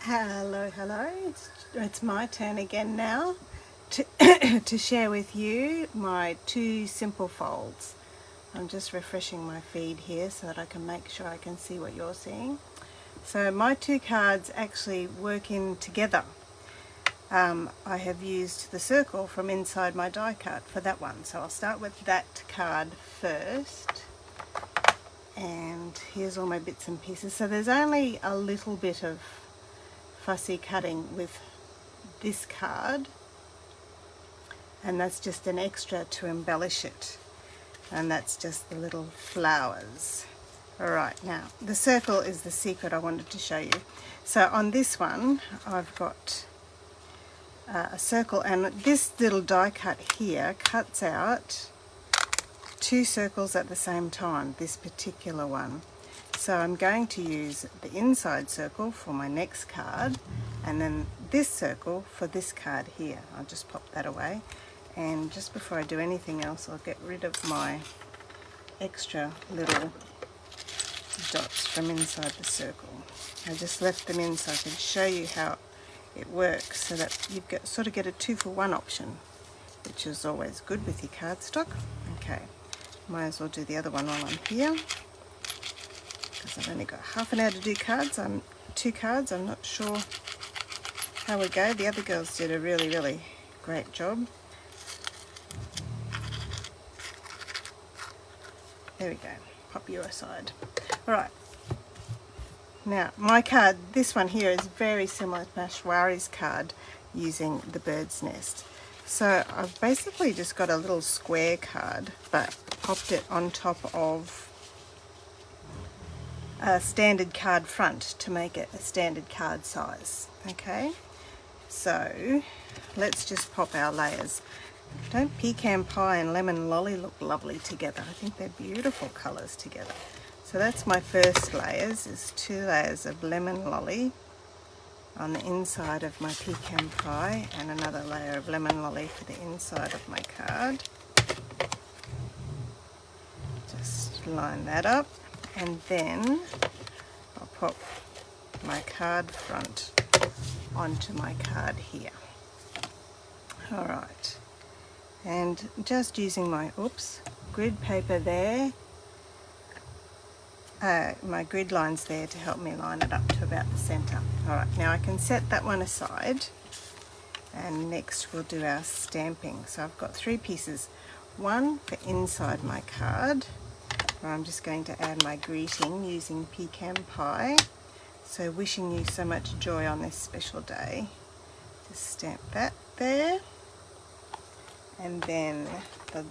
Hello. It's my turn again now to, to share with you my two simple folds. I'm just refreshing my feed here so that I can make sure I can see what you're seeing. So my two cards actually work in together. I have used the circle from inside my die cut for that one. So I'll start with that card first. And here's all my bits and pieces. So there's only a little bit of fussy cutting with this card, and that's just an extra to embellish it, and that's just the little flowers. Alright, now the circle is the secret I wanted to show you. So on this one I've got a circle, and this little die cut here cuts out two circles at the same time, this particular one. So I'm going to use the inside circle for my next card, and then this circle for this card here. I'll just pop that away, and just before I do anything else I'll get rid of my extra little dots from inside the circle. I just left them in so I can show you how it works, so that you sort of get a 2-for-1 option, which is always good with your cardstock. Okay, might as well do the other one while I'm here, because I've only got half an hour to do two cards. I'm not sure how we go. The other girls did a really great job. There we go. Pop you aside. Alright. Now, my card, this one here, is very similar to Mashwari's card using the bird's nest. So I've basically just got a little square card, but popped it on top of a standard card front to make it a standard card size. Okay, so let's just pop our layers. Don't pecan pie and lemon lolly look lovely together? I think they're beautiful colours together. So that's my first layers, is 2 layers of lemon lolly on the inside of my pecan pie, and another layer of lemon lolly for the inside of my card. Just line that up, and then I'll pop my card front onto my card here. Alright, and just using my grid paper there, my grid lines there to help me line it up to about the centre. Alright, now I can set that one aside, and next we'll do our stamping. So I've got 3 pieces, one for inside my card, where I'm just going to add my greeting using pecan pie. So wishing you so much joy on this special day. Just stamp that there. And then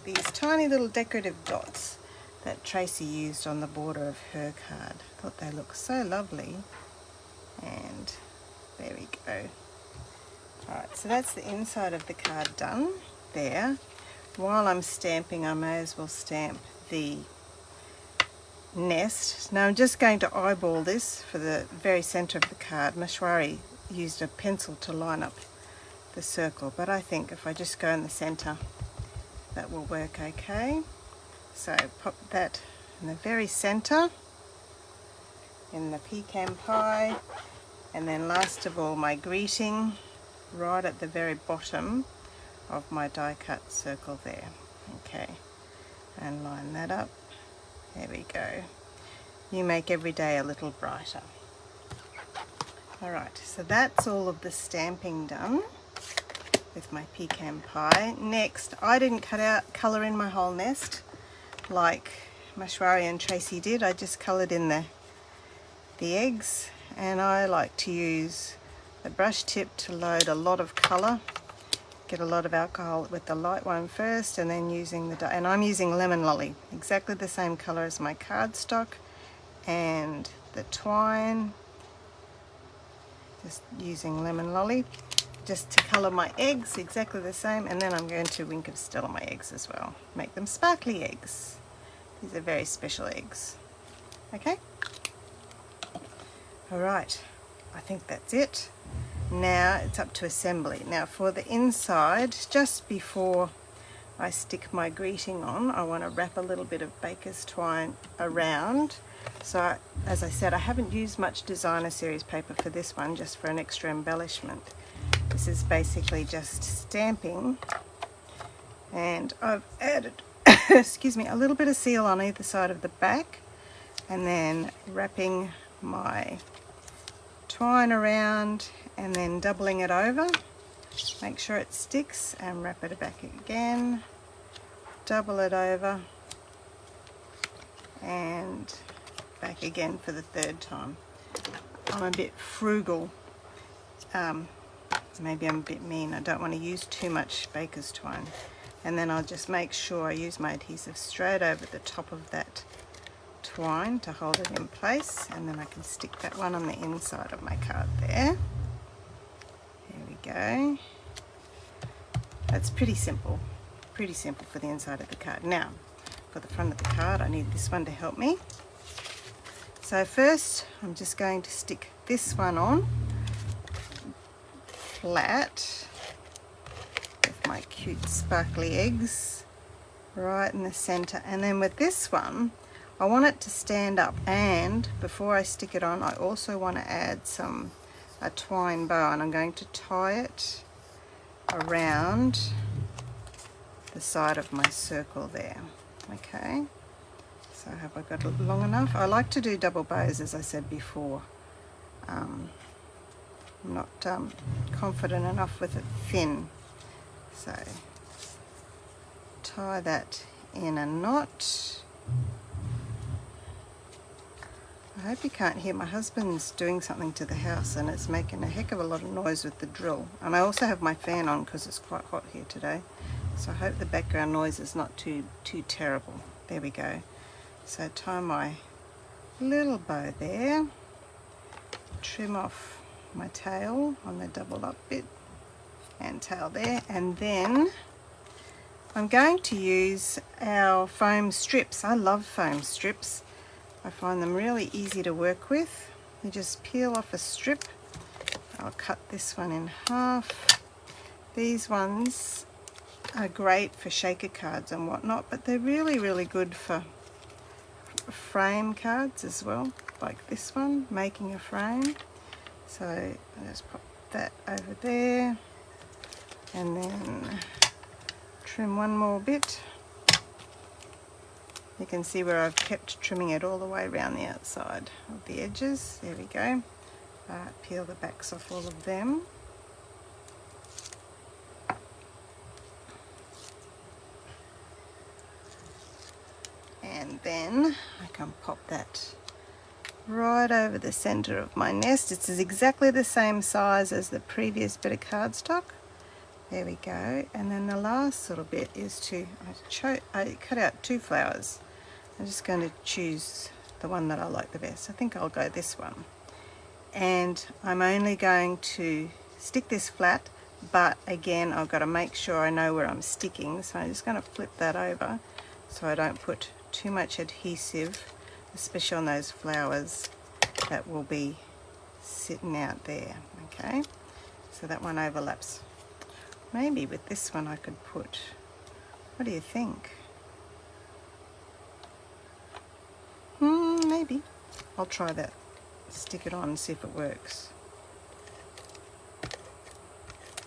these tiny little decorative dots that Tracy used on the border of her card. I thought they looked so lovely. And there we go. Alright, so that's the inside of the card done there. While I'm stamping, I may as well stamp the nest. Now I'm just going to eyeball this for the very centre of the card. Mashwari used a pencil to line up the circle, but I think if I just go in the centre, that will work okay. So pop that in the very centre in the pecan pie, and then last of all my greeting right at the very bottom of my die cut circle there. Okay, and line that up. There we go. You make every day a little brighter. Alright, so that's all of the stamping done with my pecan pie. Next, I didn't colour in my whole nest like Mashwari and Tracy did. I just coloured in the eggs, and I like to use the brush tip to load a lot of colour. Get a lot of alcohol with the light one first, and then using and I'm using lemon lolly, exactly the same colour as my cardstock, and the twine, just using lemon lolly just to colour my eggs exactly the same. And then I'm going to wink of still on my eggs as well, make them sparkly eggs. These are very special eggs. Okay, alright, I think that's it. Now it's up to assembly. Now for the inside, just before I stick my greeting on, I want to wrap a little bit of baker's twine around. So as I said, I haven't used much designer series paper for this one, just for an extra embellishment. This is basically just stamping, and I've added excuse me, a little bit of seal on either side of the back, and then wrapping my twine around and then doubling it over. Make sure it sticks and wrap it back again, double it over and back again for the third time. I'm a bit frugal, maybe I'm a bit mean. I don't want to use too much baker's twine, and then I'll just make sure I use my adhesive straight over the top of that twine to hold it in place, and then I can stick that one on the inside of my card there. There we go. That's pretty simple for the inside of the card. Now for the front of the card, I need this one to help me. So first I'm just going to stick this one on flat with my cute sparkly eggs right in the center, and then with this one I want it to stand up, and before I stick it on I also want to add a twine bow, and I'm going to tie it around the side of my circle there. Okay, so have I got it long enough? I like to do double bows, as I said before. I'm not confident enough with it thin, so tie that in a knot. I hope you can't hear, my husband's doing something to the house and it's making a heck of a lot of noise with the drill. And I also have my fan on because it's quite hot here today, so I hope the background noise is not too terrible. There we go. So tie my little bow there, trim off my tail on the double up bit and tail there, and then I'm going to use our foam strips. I love foam strips. I find them really easy to work with. You just peel off a strip. I'll cut this one in half. These ones are great for shaker cards and whatnot, but they're really good for frame cards as well, like this one, making a frame. So I'll just pop that over there and then trim one more bit. You can see where I've kept trimming it all the way around the outside of the edges. There we go. Peel the backs off all of them. And then I can pop that right over the center of my nest. It's exactly the same size as the previous bit of cardstock. There we go. And then the last little bit is I cut out 2 flowers. I'm just going to choose the one that I like the best. I think I'll go this one. And I'm only going to stick this flat, but again I've got to make sure I know where I'm sticking, so I'm just going to flip that over so I don't put too much adhesive, especially on those flowers that will be sitting out there. Okay, so that one overlaps. Maybe with this one I could put, what do you think? Maybe. I'll try that. Stick it on and see if it works.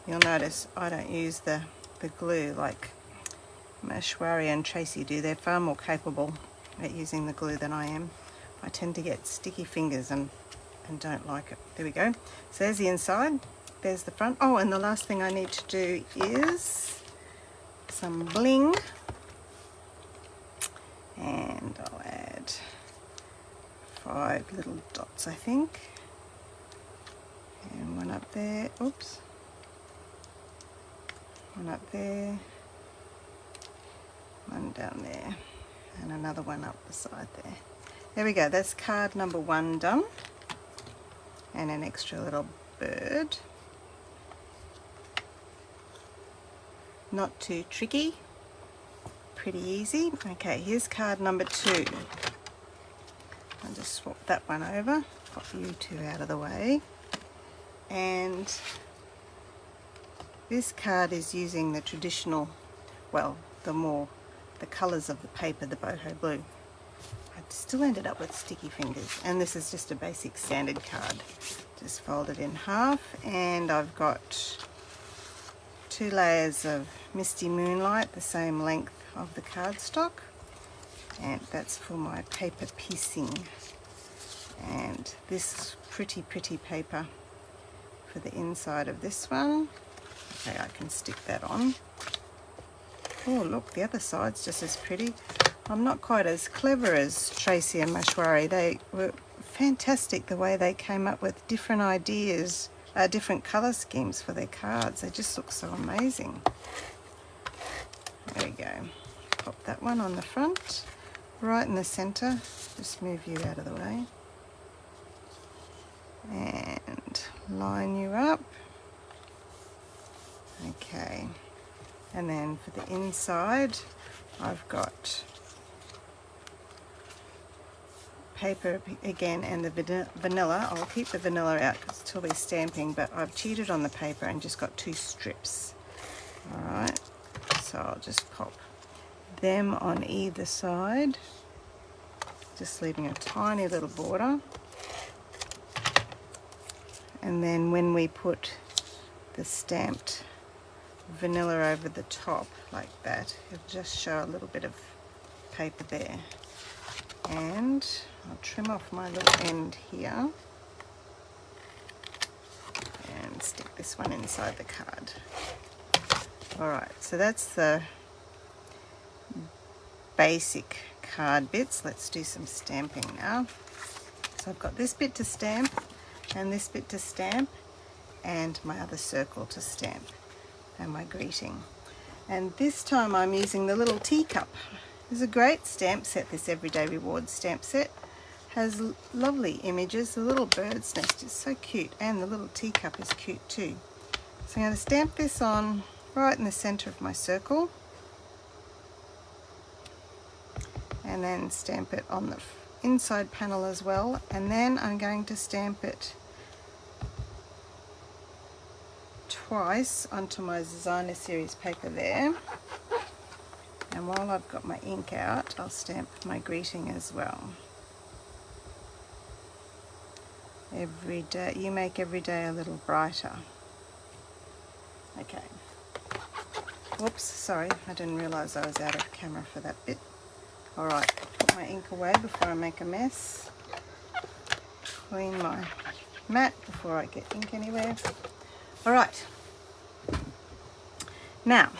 You'll notice I don't use the glue like Mashwari and Tracy do. They're far more capable at using the glue than I am. I tend to get sticky fingers and don't like it. There we go. So there's the inside. There's the front. Oh, and the last thing I need to do is some bling. And I'll add 5 little dots, I think. And one up there. Oops. One up there. One down there. And another one up the side there. There we go. That's card number 1 done. And an extra little bird. Not too tricky. Pretty easy. Okay, here's card number 2. I'll just swap that one over, pop you 2 out of the way. And this card is using the traditional, well, the more the colours of the paper, the boho blue. I still ended up with sticky fingers, and this is just a basic standard card. Just fold it in half, and I've got 2 layers of Misty Moonlight, the same length of the cardstock, and that's for my paper piecing. And this pretty paper for the inside of this one. Okay, I can stick that on. Oh look, the other side's just as pretty. I'm not quite as clever as Tracy and Mashwari. They were fantastic the way they came up with different ideas, different colour schemes for their cards. They just look so amazing. There we go. Pop that one on the front, right in the centre. Just move you out of the way. And line you up. Okay. And then for the inside, I've got paper again, and the vanilla. I'll keep the vanilla out because it's totally stamping, but I've cheated on the paper and just got 2 strips. Alright, so I'll just pop them on either side, just leaving a tiny little border. And then when we put the stamped vanilla over the top like that, it'll just show a little bit of paper there. And I'll trim off my little end here and stick this one inside the card. Alright, so that's the basic card bits. Let's do some stamping now. So I've got this bit to stamp, and this bit to stamp, and my other circle to stamp, and my greeting. And this time I'm using the little teacup. This is a great stamp set, this Everyday Rewards stamp set. Has lovely images. The little bird's nest is so cute, and the little teacup is cute too. So I'm going to stamp this on right in the centre of my circle, and then stamp it on the inside panel as well, and then I'm going to stamp it twice onto my designer series paper there. And while I've got my ink out, I'll stamp my greeting as well. Every day, you make every day a little brighter. Okay. Whoops, sorry, I didn't realise I was out of camera for that bit. Alright, put my ink away before I make a mess. Clean my mat before I get ink anywhere. Alright. Now,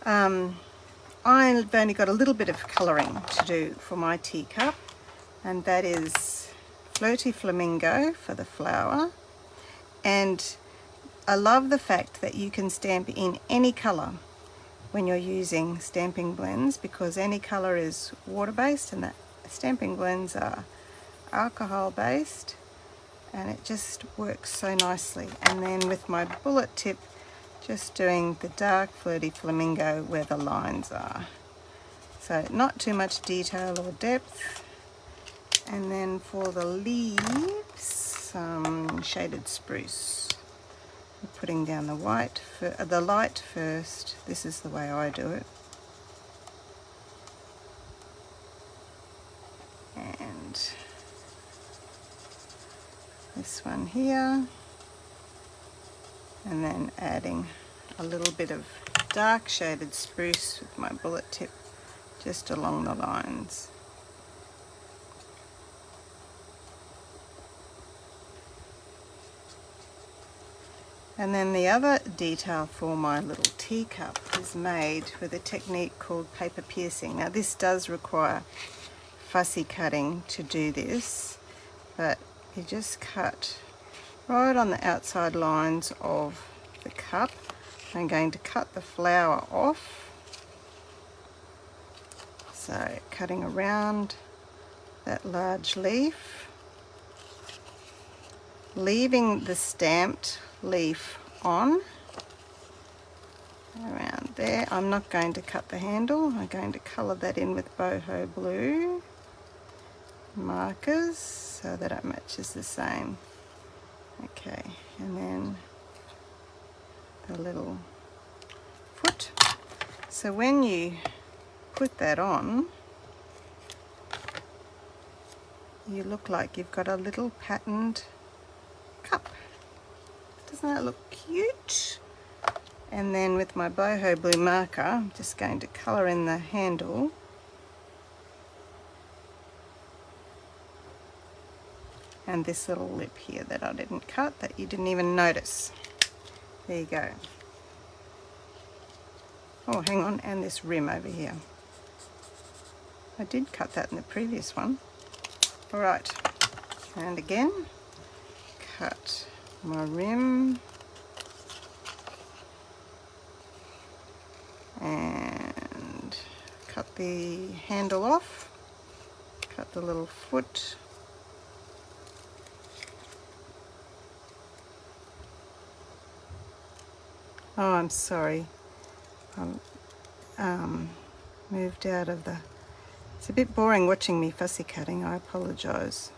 I've only got a little bit of colouring to do for my teacup, and that is Flirty Flamingo for the flower. And I love the fact that you can stamp in any colour when you're using stamping blends, because any colour is water-based and the stamping blends are alcohol-based, and it just works so nicely. And then with my bullet tip, just doing the dark Flirty Flamingo where the lines are. So not too much detail or depth. And then for the leaves, some shaded spruce. I'm putting down the white, the light first. This is the way I do it. And this one here. And then adding a little bit of dark shaded spruce with my bullet tip just along the lines. And then the other detail for my little teacup is made with a technique called paper piercing. Now this does require fussy cutting to do this, but you just cut right on the outside lines of the cup. I'm going to cut the flower off. So cutting around that large leaf, leaving the stamped leaf on around there. I'm not going to cut the handle. I'm going to colour that in with boho blue markers so that it matches the same. Okay, and then the little foot. So when you put that on, you look like you've got a little patterned cup. Doesn't that look cute? And then with my boho blue marker, I'm just going to colour in the handle. And this little lip here that I didn't cut, that you didn't even notice. There you go. Oh, hang on, and this rim over here. I did cut that in the previous one. All right, and again, cut my rim. And cut the handle off, cut the little foot. Oh, I'm sorry. Moved out of the... It's a bit boring watching me fussy cutting, I apologise.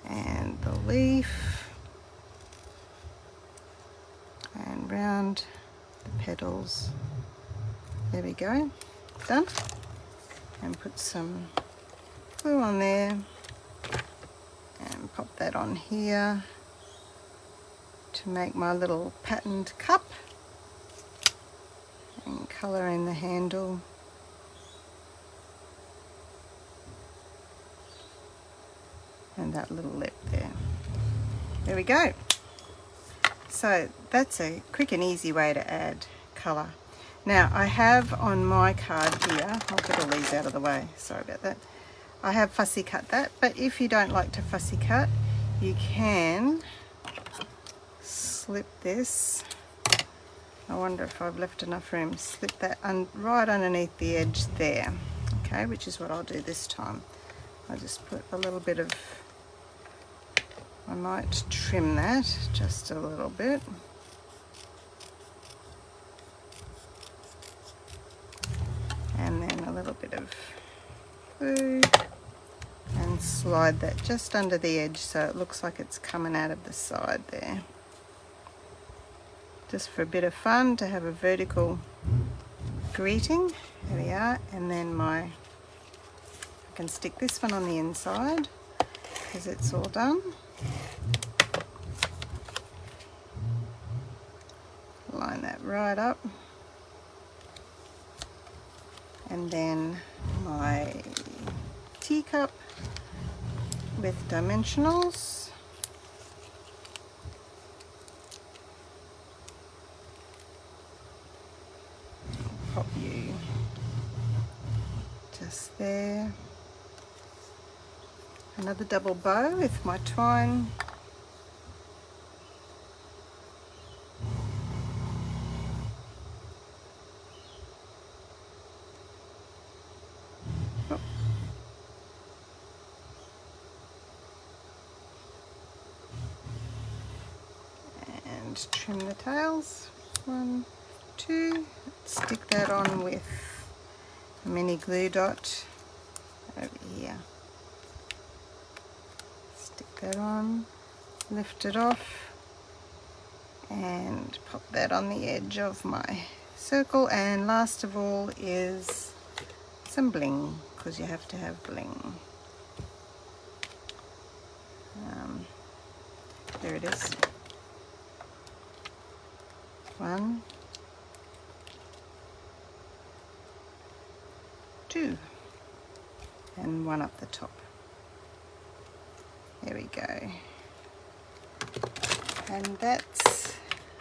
And the leaf. And round the petals. There we go. Done. And put some glue on there. And pop that on here to make my little patterned cup. And colour in the handle. And that little lip there. There we go. So that's a quick and easy way to add colour. Now I have on my card here, I'll get all these out of the way, sorry about that. I have fussy cut that, but if you don't like to fussy cut, you can slip this. I wonder if I've left enough room. Slip that right underneath the edge there. Okay, which is what I'll do this time. I just put a little bit of, I might trim that just a little bit. And then a little bit of glue and slide that just under the edge so it looks like it's coming out of the side there. Just for a bit of fun, to have a vertical greeting. There we are. And then I can stick this one on the inside because it's all done. Line that right up. And then my teacup with dimensionals. Pop you just there. Another double bow with my twine. Oh. And trim the tails. 1, 2. Stick that on with a mini glue dot over here. Stick that on, lift it off, and pop that on the edge of my circle. And last of all is some bling, because you have to have bling. There it is. 1, 2, and 1 up the top. There we go. And that's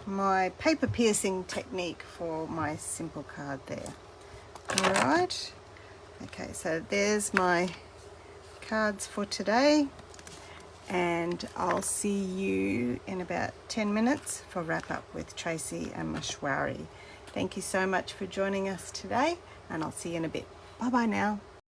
my paper piercing technique for my simple card there. Alright, okay, so there's my cards for today, and I'll see you in about 10 minutes for wrap up with Tracy and Mashwari. Thank you so much for joining us today, and I'll see you in a bit. Bye bye now.